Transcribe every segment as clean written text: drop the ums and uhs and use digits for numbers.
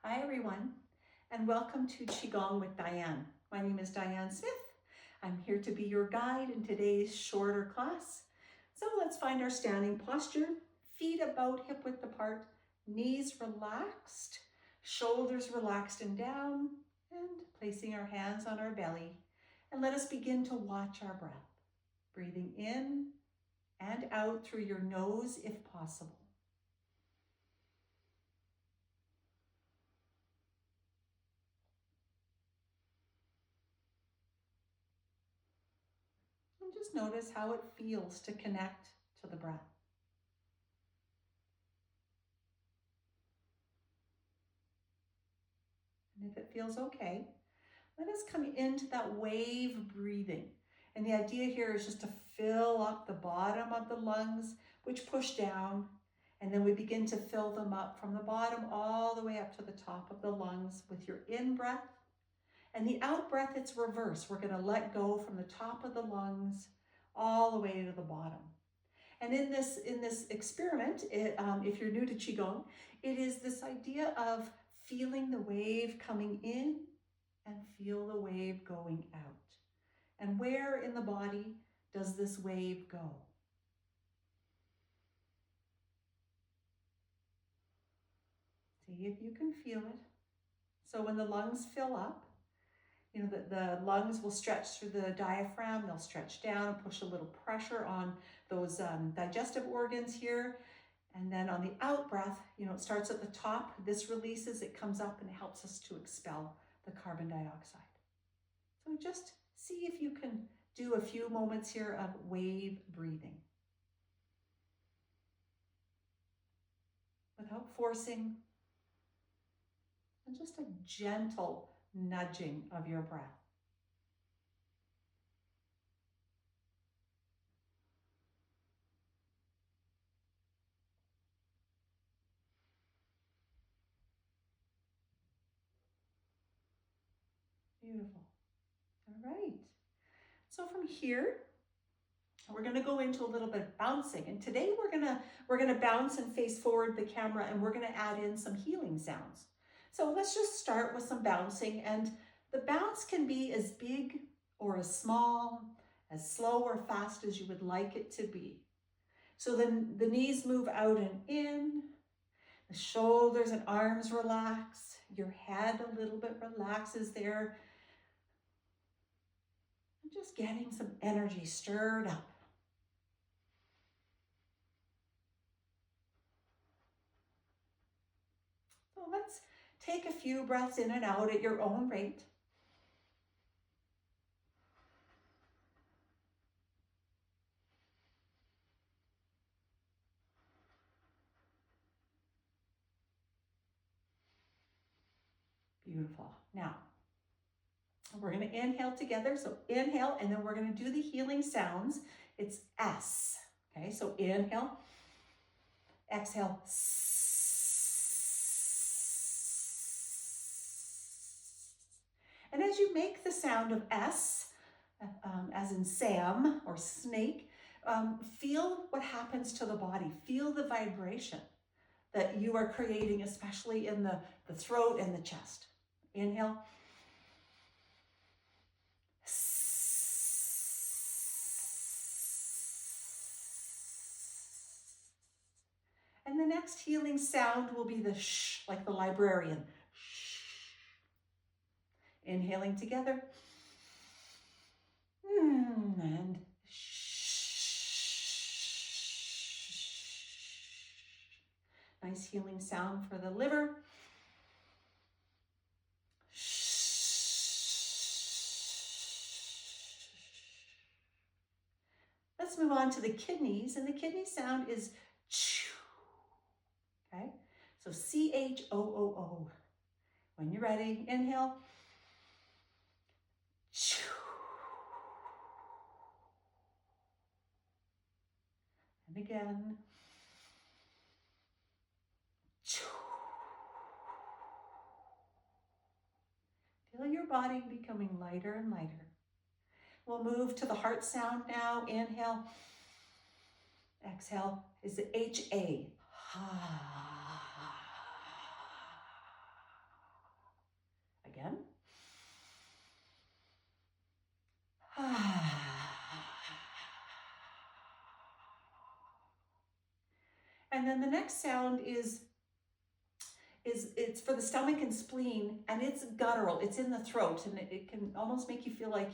Hi everyone, and welcome to Qigong with Diane. My name is Diane Smith. I'm here to be your guide in today's shorter class. So let's find our standing posture. Feet about hip width apart, knees relaxed, shoulders relaxed and down, and placing our hands on our belly. And let us begin to watch our breath. Breathing in and out through your nose if possible. And just notice how it feels to connect to the breath. And if it feels okay, let us come into that wave breathing. And the idea here is just to fill up the bottom of the lungs, which push down, and then we begin to fill them up from the bottom all the way up to the top of the lungs with your in-breath. And the out-breath, it's reverse. We're gonna let go from the top of the lungs all the way to the bottom. And in this experiment, if you're new to Qigong, it is this idea of feeling the wave coming in and feel the wave going out. And where in the body does this wave go? See if you can feel it. So when the lungs fill up, you know, the lungs will stretch through the diaphragm, they'll stretch down and push a little pressure on those digestive organs here. And then on the out breath, you know, it starts at the top, this releases, it comes up and it helps us to expel the carbon dioxide. So just see if you can do a few moments here of wave breathing. Without forcing, and just a gentle nudging of your breath. Beautiful. All right. So from here, we're going to go into a little bit of bouncing. And today we're going to bounce and face forward the camera, and we're going to add in some healing sounds. So let's just start with some bouncing, and the bounce can be as big or as small, as slow or fast as you would like it to be. So then the knees move out and in, the shoulders and arms relax, your head a little bit relaxes there. And just getting some energy stirred up. So let's take a few breaths in and out at your own rate. Beautiful. Now, we're going to inhale together. So inhale, and then we're going to do the healing sounds. It's S. Okay, so inhale, exhale, and as you make the sound of S, as in Sam or snake, feel what happens to the body. Feel the vibration that you are creating, especially in the throat and the chest. Inhale. And the next healing sound will be the shh, like the librarian. Shh. Inhaling together. And shh. Nice healing sound for the liver. Let's move on to the kidneys, and the kidney sound is chew. Okay, so C-H-O-O-O. When you're ready, inhale. Chew. And again. Chew. Feel your body becoming lighter and lighter. We'll move to the heart sound now. Inhale. Exhale is the H-A. And then the next sound is it's for the stomach and spleen, and it's guttural. It's in the throat, and it can almost make you feel like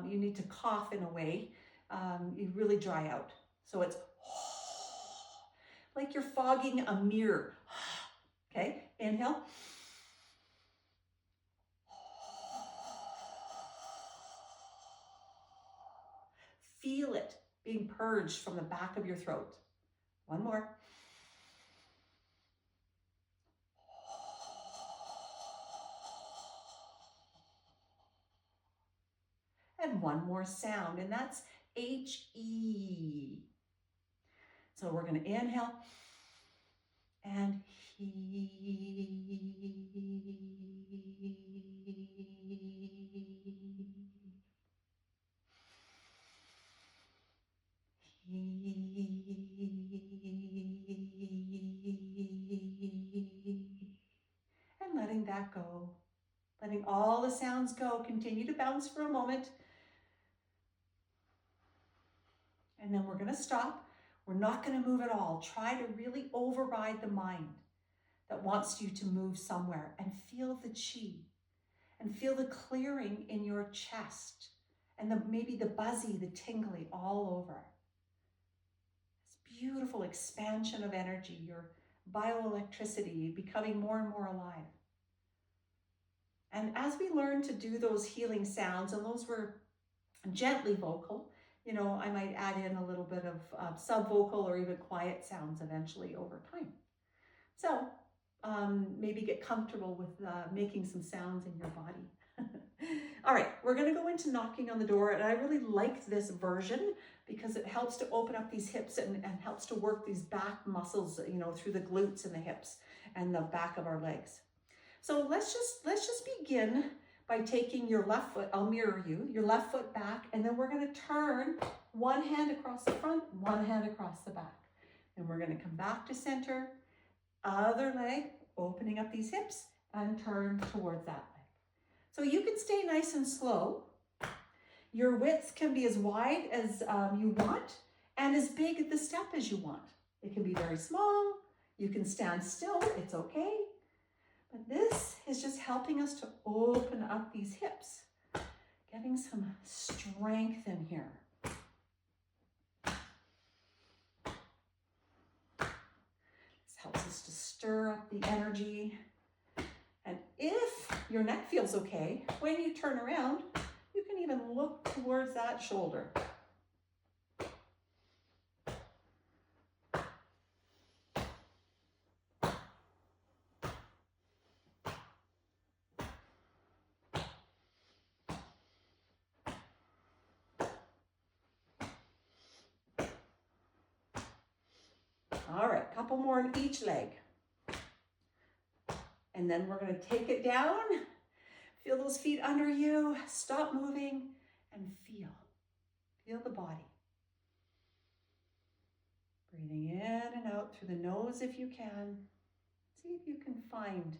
you need to cough in a way. You really dry out. So it's like you're fogging a mirror. Okay, inhale. Feel it being purged from the back of your throat. One more. And one more sound, and that's H-E. So we're going to inhale and he. And letting that go. Letting all the sounds go. Continue to bounce for a moment. And then we're going to stop. We're not going to move at all. Try to really override the mind that wants you to move somewhere, and feel the chi and feel the clearing in your chest and maybe the buzzy, the tingly all over. This beautiful expansion of energy, your bioelectricity becoming more and more alive. And as we learn to do those healing sounds, and those were gently vocal, you know, I might add in a little bit of sub-vocal or even quiet sounds eventually over time. So maybe get comfortable with making some sounds in your body. All right, we're going to go into knocking on the door, and I really like this version because it helps to open up these hips and helps to work these back muscles, you know, through the glutes and the hips and the back of our legs. So let's just begin by taking your left foot, I'll mirror you, your left foot back, and then we're going to turn one hand across the front, one hand across the back. And we're going to come back to center, other leg, opening up these hips, and turn towards that leg. So you can stay nice and slow. Your width can be as wide as you want and as big at the step as you want. It can be very small. You can stand still. It's okay. But this is just helping us to open up these hips, getting some strength in here. This helps us to stir up the energy. And if your neck feels okay, when you turn around, you can even look towards that shoulder. All right, couple more in each leg. And then we're going to take it down. Feel those feet under you. Stop moving and feel. Feel the body. Breathing in and out through the nose if you can. See if you can find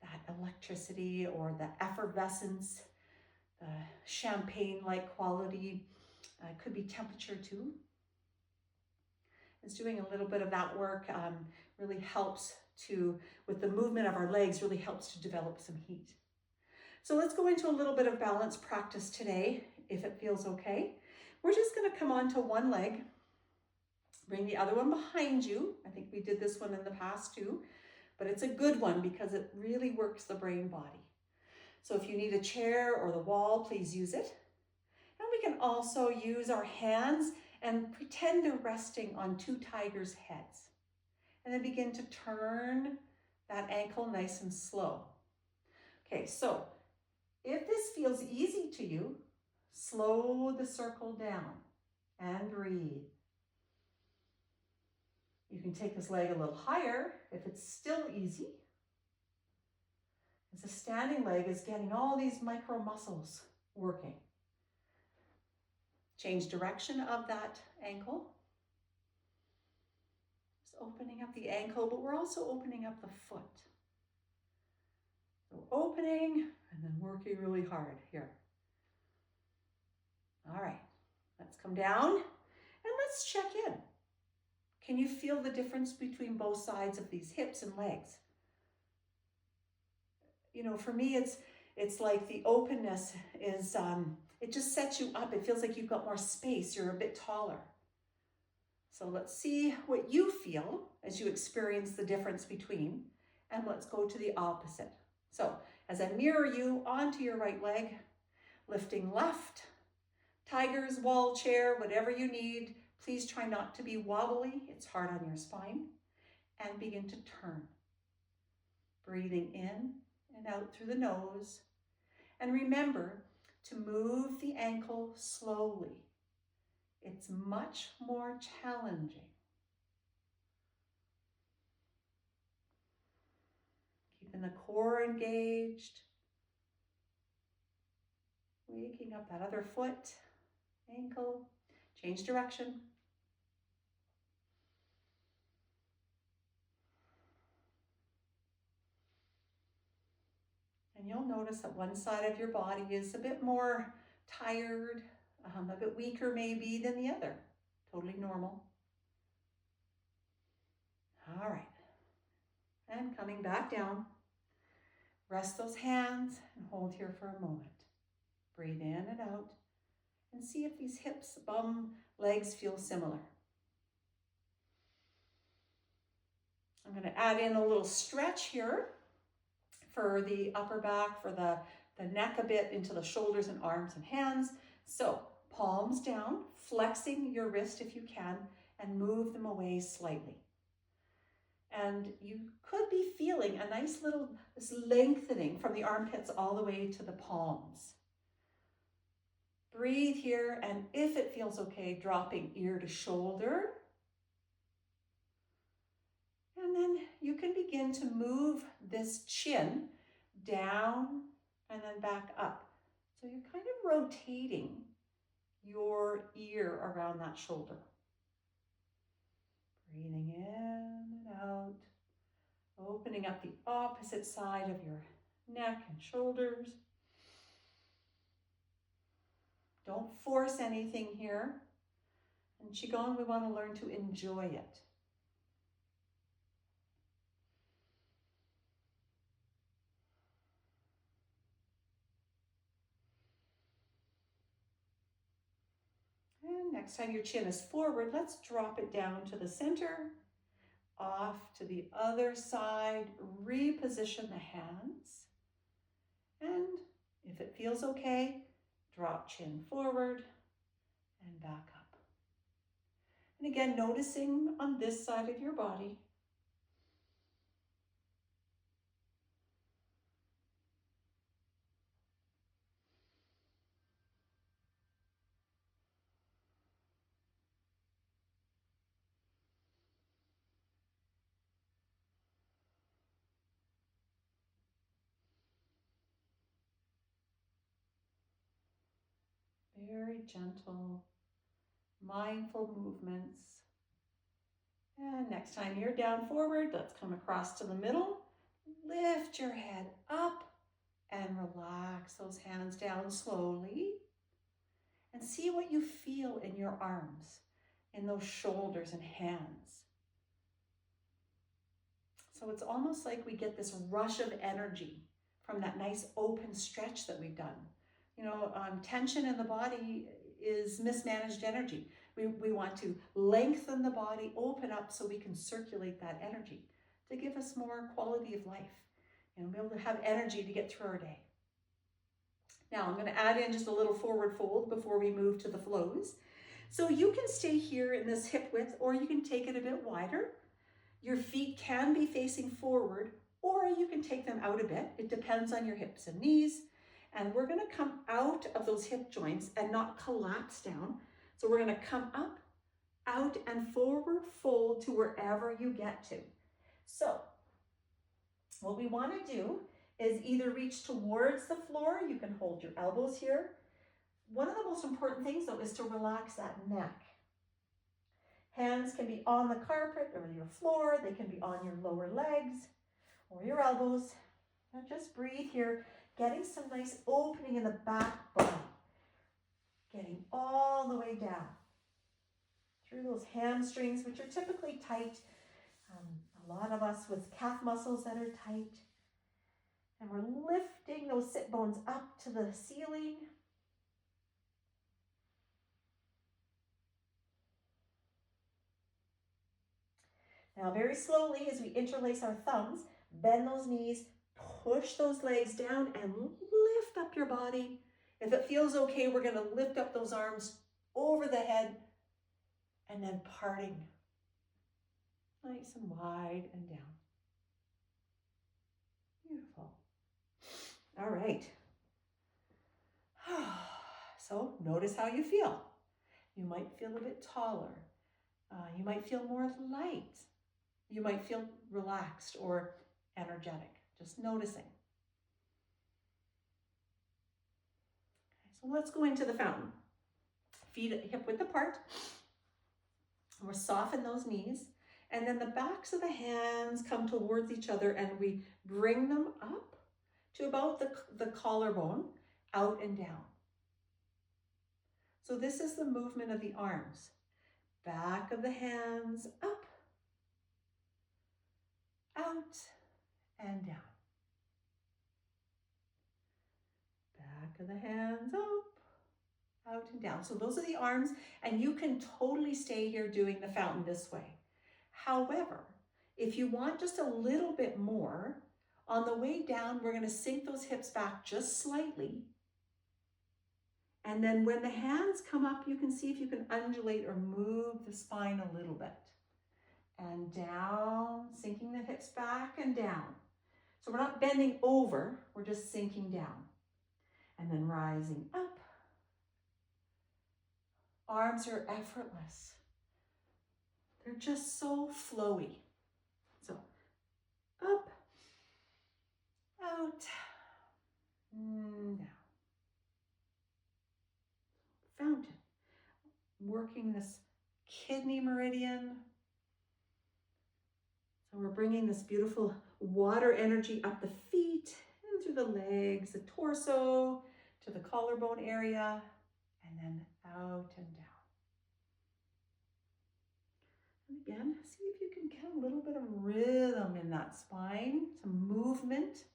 that electricity or the effervescence, the champagne-like quality. It could be temperature too. It's doing a little bit of that work really helps to, with the movement of our legs, really helps to develop some heat. So let's go into a little bit of balance practice today, if it feels okay. We're just going to come onto one leg, bring the other one behind you. I think we did this one in the past too, but it's a good one because it really works the brain body. So if you need a chair or the wall, please use it. And we can also use our hands and pretend they're resting on two tigers' heads. And then begin to turn that ankle nice and slow. Okay, so if this feels easy to you, slow the circle down and breathe. You can take this leg a little higher if it's still easy. As a standing leg is getting all these micro muscles working. Change direction of that ankle. Just opening up the ankle, but we're also opening up the foot. So opening and then working really hard here. All right, let's come down and let's check in. Can you feel the difference between both sides of these hips and legs? You know, for me, it's like the openness is, it just sets you up. It feels like you've got more space. You're a bit taller. So let's see what you feel as you experience the difference between, and let's go to the opposite. So as I mirror you onto your right leg, lifting left, tiger's wall chair, whatever you need. Please try not to be wobbly. It's hard on your spine. And begin to turn. Breathing in and out through the nose. And remember to move the ankle slowly. It's much more challenging. Keeping the core engaged. Waking up that other foot, ankle. Change direction. And you'll notice that one side of your body is a bit more tired, a bit weaker maybe than the other. Totally normal. All right. And coming back down. Rest those hands and hold here for a moment. Breathe in and out. And see if these hips, bum, legs feel similar. I'm going to add in a little stretch here for the upper back, for the neck a bit, into the shoulders and arms and hands. So palms down, flexing your wrist if you can, and move them away slightly. And you could be feeling a nice little this lengthening from the armpits all the way to the palms. Breathe here, and if it feels okay, dropping ear to shoulder. And then you can begin to move this chin down and then back up. So you're kind of rotating your ear around that shoulder. Breathing in and out. Opening up the opposite side of your neck and shoulders. Don't force anything here. In Qigong, we want to learn to enjoy it. And next time your chin is forward, let's drop it down to the center, off to the other side, reposition the hands. And if it feels okay, drop chin forward and back up. And again, noticing on this side of your body. Very gentle, mindful movements. And next time you're down forward, let's come across to the middle. Lift your head up and relax those hands down slowly. And see what you feel in your arms, in those shoulders and hands. So it's almost like we get this rush of energy from that nice open stretch that we've done. You know, tension in the body is mismanaged energy. We want to lengthen the body, open up so we can circulate that energy to give us more quality of life and be able to have energy to get through our day. Now I'm going to add in just a little forward fold before we move to the flows. So you can stay here in this hip width, or you can take it a bit wider. Your feet can be facing forward, or you can take them out a bit. It depends on your hips and knees. And we're going to come out of those hip joints and not collapse down. So we're going to come up, out, and forward fold to wherever you get to. So what we want to do is either reach towards the floor. You can hold your elbows here. One of the most important things, though, is to relax that neck. Hands can be on the carpet or your floor. They can be on your lower legs or your elbows. And just breathe here, getting some nice opening in the back body. Getting all the way down through those hamstrings, which are typically tight. A lot of us with calf muscles that are tight. And we're lifting those sit bones up to the ceiling. Now, very slowly, as we interlace our thumbs, bend those knees, push those legs down, and lift up your body. If it feels okay, we're going to lift up those arms over the head and then parting. Nice and wide and down. Beautiful. All right. So notice how you feel. You might feel a bit taller. You might feel more light. You might feel relaxed or energetic. Just noticing. Okay, so let's go into the fountain. Feet hip width apart. We'll soften those knees. And then the backs of the hands come towards each other and we bring them up to about the collarbone, out and down. So this is the movement of the arms. Back of the hands up, out, and down. Back of the hands up, out and down. So those are the arms, and you can totally stay here doing the fountain this way. However, if you want just a little bit more, on the way down, we're going to sink those hips back just slightly. And then when the hands come up, you can see if you can undulate or move the spine a little bit. And down, sinking the hips back and down. So we're not bending over, we're just sinking down. And then rising up. Arms are effortless. They're just so flowy. So up, out, down. Fountain. Working this kidney meridian. So we're bringing this beautiful water energy up the feet and through the legs, the torso, to the collarbone area, and then out and down. And again, see if you can get a little bit of rhythm in that spine, some movement.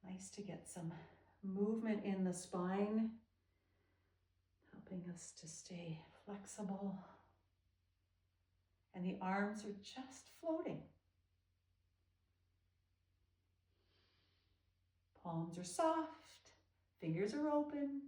Nice to get some movement in the spine, helping us to stay flexible. And the arms are just floating. Palms are soft, fingers are open.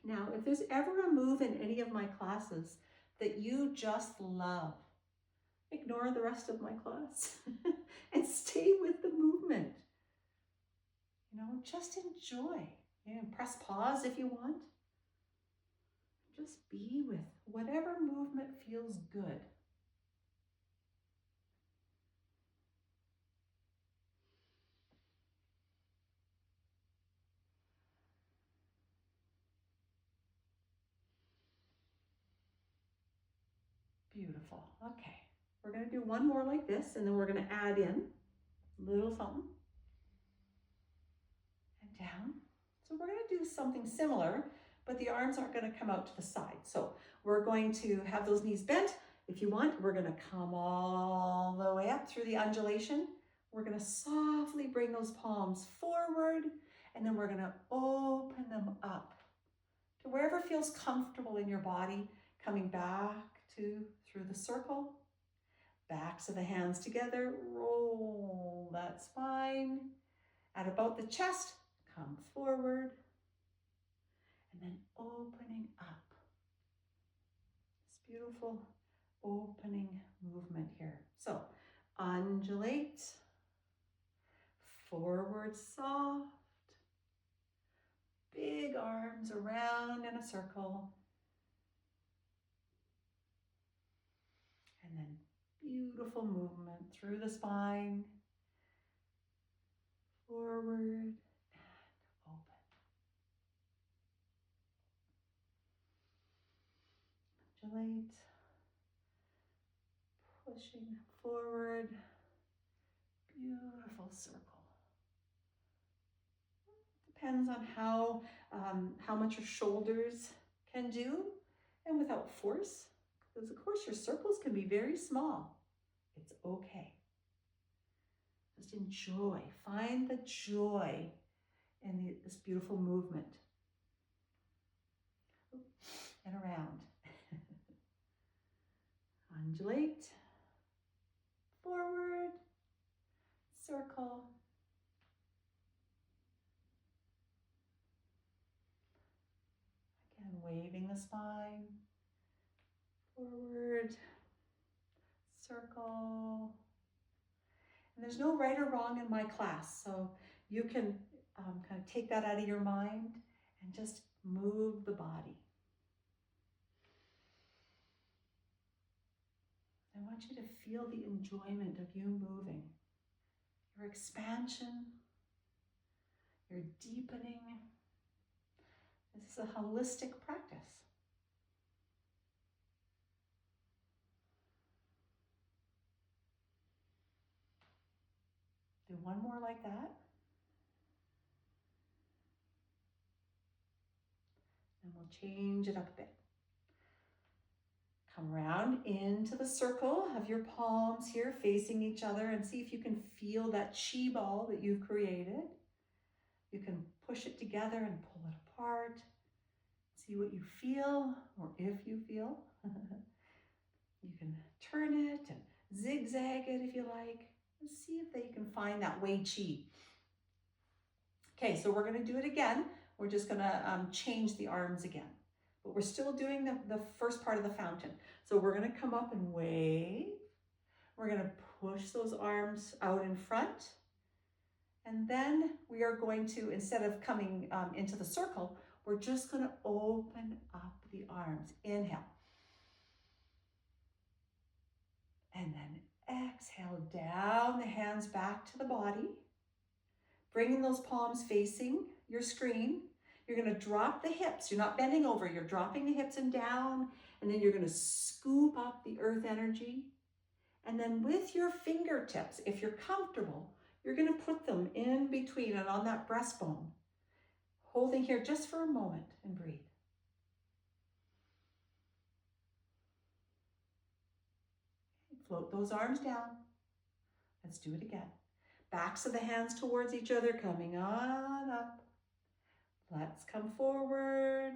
Now, if there's ever a move in any of my classes that you just love, ignore the rest of my class and stay with the movement. You know, just enjoy. You know, press pause if you want. Just be with whatever movement feels good. Beautiful. Okay, we're going to do one more like this, and then we're going to add in a little something and down. So we're going to do something similar, but the arms aren't going to come out to the side. So we're going to have those knees bent. If you want, we're going to come all the way up through the undulation. We're going to softly bring those palms forward, and then we're going to open them up to wherever feels comfortable in your body, coming back to through the circle. Backs of the hands together, roll that spine. At about the chest, come forward. And then opening up. This beautiful opening movement here. So undulate, forward soft, big arms around in a circle. And then beautiful movement through the spine, forward and undulate, pushing forward, beautiful circle. Depends on how much your shoulders can do, and without force, because of course your circles can be very small. It's okay. Just enjoy, find the joy in this beautiful movement. And around. Undulate, forward, circle. Again, waving the spine, forward, circle. And there's no right or wrong in my class, so you can kind of take that out of your mind and just move the body. I want you to feel the enjoyment of you moving, your expansion, your deepening. This is a holistic practice. Do one more like that. And we'll change it up a bit. Come around into the circle of your palms here facing each other and see if you can feel that chi ball that you've created. You can push it together and pull it apart. See what you feel, or if you feel. You can turn it and zigzag it if you like. And see if you can find that Wei Chi. Okay, so we're going to do it again. We're just going to change the arms again. But we're still doing the first part of the fountain. So we're going to come up and wave. We're going to push those arms out in front. And then we are going to, instead of coming into the circle, we're just going to open up the arms. Inhale. And then exhale down the hands back to the body. Bringing those palms facing your screen. You're going to drop the hips. You're not bending over. You're dropping the hips and down. And then you're going to scoop up the earth energy. And then with your fingertips, if you're comfortable, you're going to put them in between and on that breastbone. Holding here just for a moment and breathe. Float those arms down. Let's do it again. Backs of the hands towards each other, coming on up. Let's come forward.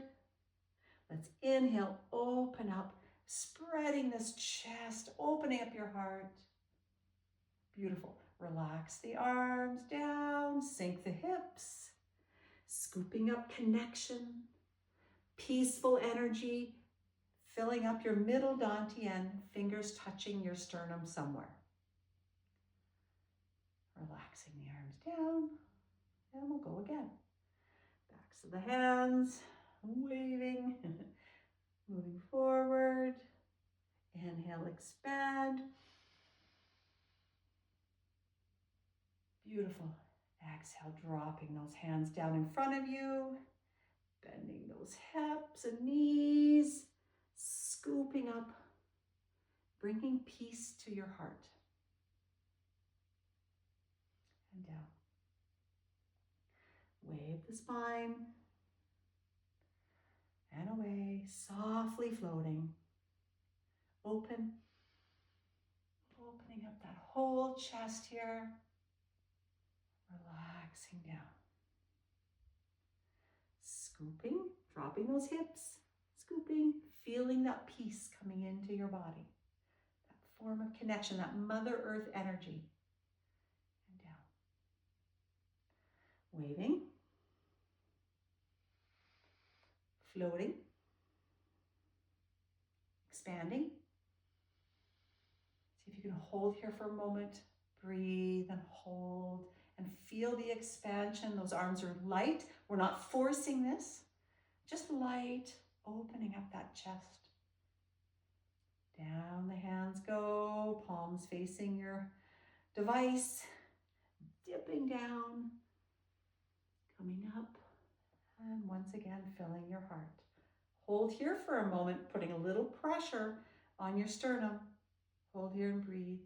Let's inhale, open up, spreading this chest, opening up your heart. Beautiful. Relax the arms down, sink the hips, scooping up connection, peaceful energy, filling up your middle dantian, fingers touching your sternum somewhere. Relaxing the arms down, and we'll go again. Backs of the hands, waving, moving forward. Inhale, expand. Beautiful. Exhale, dropping those hands down in front of you, bending those hips and knees, scooping up, bringing peace to your heart. And down. Wave the spine and away, softly floating. Opening up that whole chest here. Relaxing down. Scooping, dropping those hips, scooping, feeling that peace coming into your body. That form of connection, that Mother Earth energy. And down. Waving. Floating. Expanding. See if you can hold here for a moment. Breathe and hold. And feel the expansion. Those arms are light. We're not forcing this. Just light, opening up that chest. Down the hands go, palms facing your device. Dipping down, coming up. And once again, filling your heart. Hold here for a moment, putting a little pressure on your sternum. Hold here and breathe.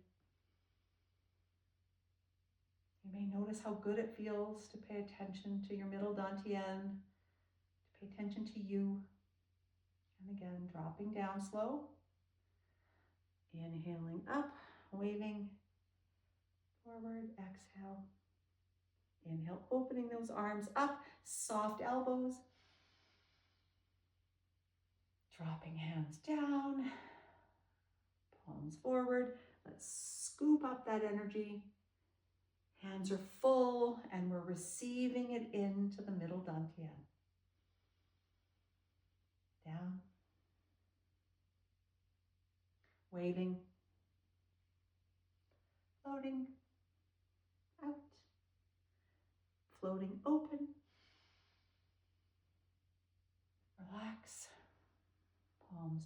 You may notice how good it feels to pay attention to your middle dantian, to pay attention to you. And again, dropping down slow. Inhaling up, waving forward, exhale. Inhale, opening those arms up, soft elbows. Dropping hands down, palms forward. Let's scoop up that energy. Hands are full and we're receiving it into the middle dantian. Down. Waving. Floating out. Floating open. Relax. Palms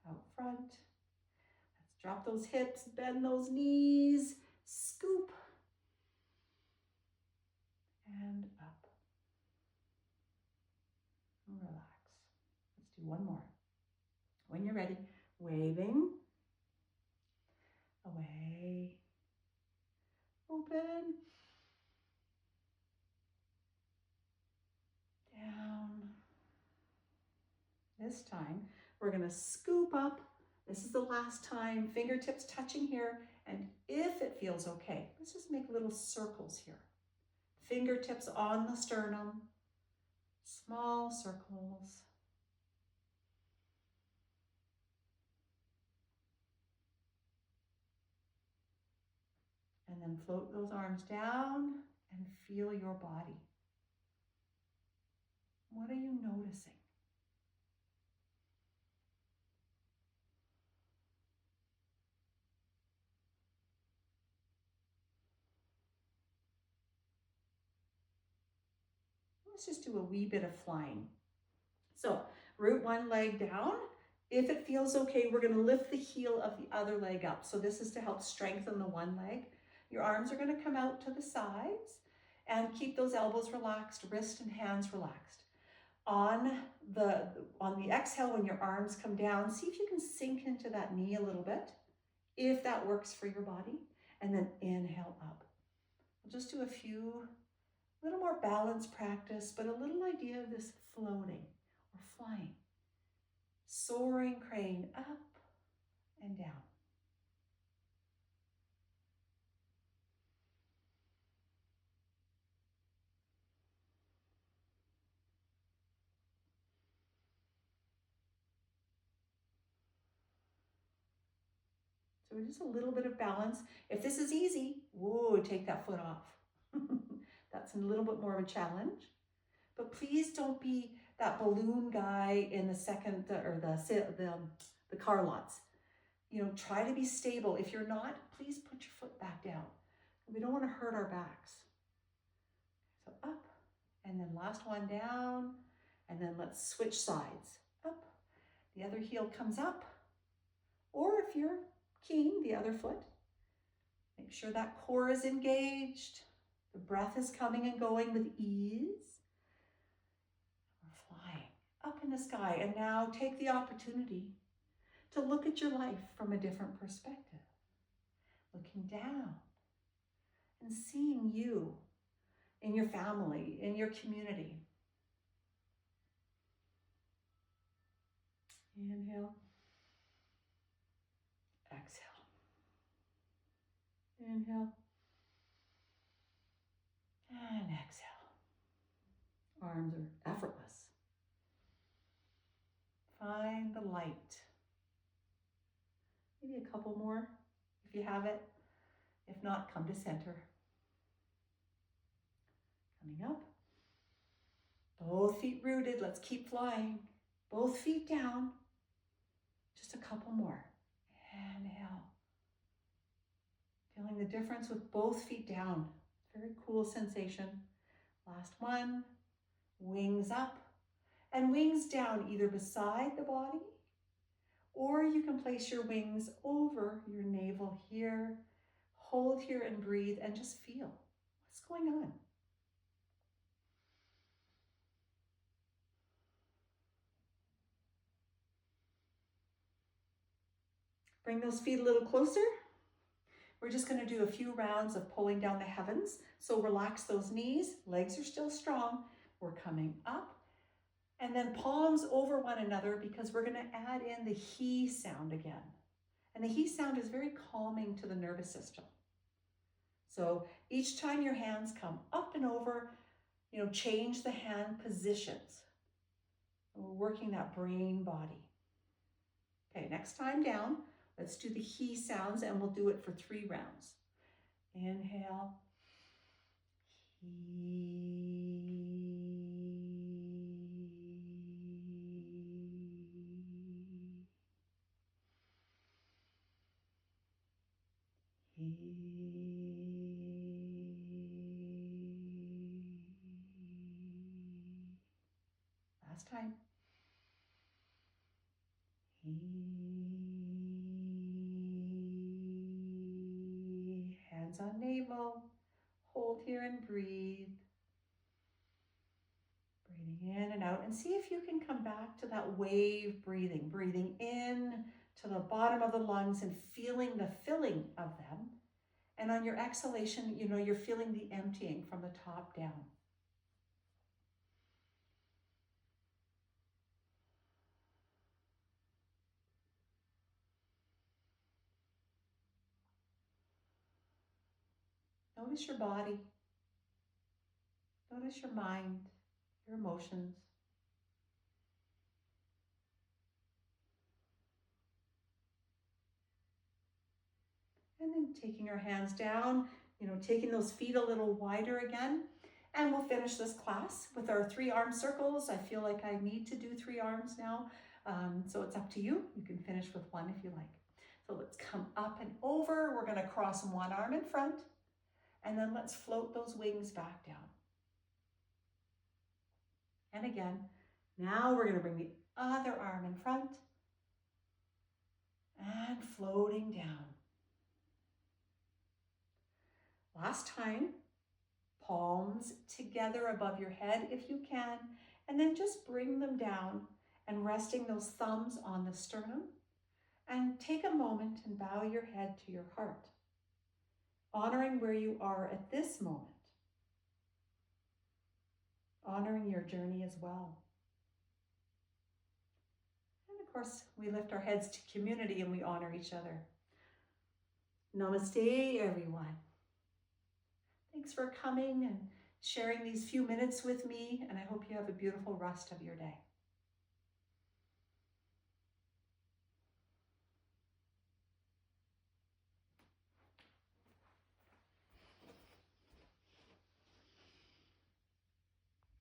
out front. Let's drop those hips, bend those knees, scoop, and up. And relax. Let's do one more. When you're ready, waving, away, open, down. This time, we're gonna scoop up. This is the last time, fingertips touching here, and if it feels okay, let's just make little circles here. Fingertips on the sternum, small circles. And then float those arms down and feel your body. What are you noticing? Let's just do a wee bit of flying. So root one leg down. If it feels okay, we're going to lift the heel of the other leg up. So this is to help strengthen the one leg. Your arms are going to come out to the sides and keep those elbows relaxed, wrist and hands relaxed. On the exhale, when your arms come down, see if you can sink into that knee a little bit, if that works for your body, and then inhale up. We'll just do a little more balance practice, but a little idea of this floating or flying. Soaring crane up and down. So just a little bit of balance. If this is easy, whoa, take that foot off. That's a little bit more of a challenge. But please don't be that balloon guy in the the car lots. You know, try to be stable. If you're not, please put your foot back down. We don't want to hurt our backs. So up, and then last one down, and then let's switch sides. Up, the other heel comes up, or if you're keen, the other foot. Make sure that core is engaged. The breath is coming and going with ease. We're flying up in the sky, and now take the opportunity to look at your life from a different perspective. Looking down and seeing you in your family, in your community. Inhale. Exhale. Inhale. And exhale. Arms are effortless. Find the light. Maybe a couple more if you have it. If not, come to center. Coming up. Both feet rooted. Let's keep flying. Both feet down. Just a couple more. Inhale. Feeling the difference with both feet down. Very cool sensation. Last one. Wings up and wings down, either beside the body, or you can place your wings over your navel here. Hold here and breathe and just feel what's going on. Bring those feet a little closer. We're just going to do a few rounds of pulling down the heavens. So relax those knees, legs are still strong. We're coming up and then palms over one another because we're going to add in the he sound again. And the he sound is very calming to the nervous system. So each time your hands come up and over, change the hand positions. We're working that brain body. Okay, next time down, let's do the he sounds and we'll do it for 3 rounds. Inhale, he. Last time. Hands on navel. Hold here and breathe. Breathing in and out. And see if you can come back to that wave breathing. Breathing in to the bottom of the lungs and feeling the filling of them. And on your exhalation, you're feeling the emptying from the top down. Notice your body. Notice your mind, your emotions. And then taking our hands down, taking those feet a little wider again. And we'll finish this class with our 3 arm circles. I feel like I need to do 3 arms now. So it's up to you. You can finish with 1 if you like. So let's come up and over. We're going to cross 1 arm in front. And then let's float those wings back down. And again, now we're going to bring the other arm in front and floating down. Last time, palms together above your head if you can, and then just bring them down and resting those thumbs on the sternum. And take a moment and bow your head to your heart, honoring where you are at this moment, honoring your journey as well. And of course, we lift our heads to community and we honor each other. Namaste, everyone. Thanks for coming and sharing these few minutes with me, and I hope you have a beautiful rest of your day.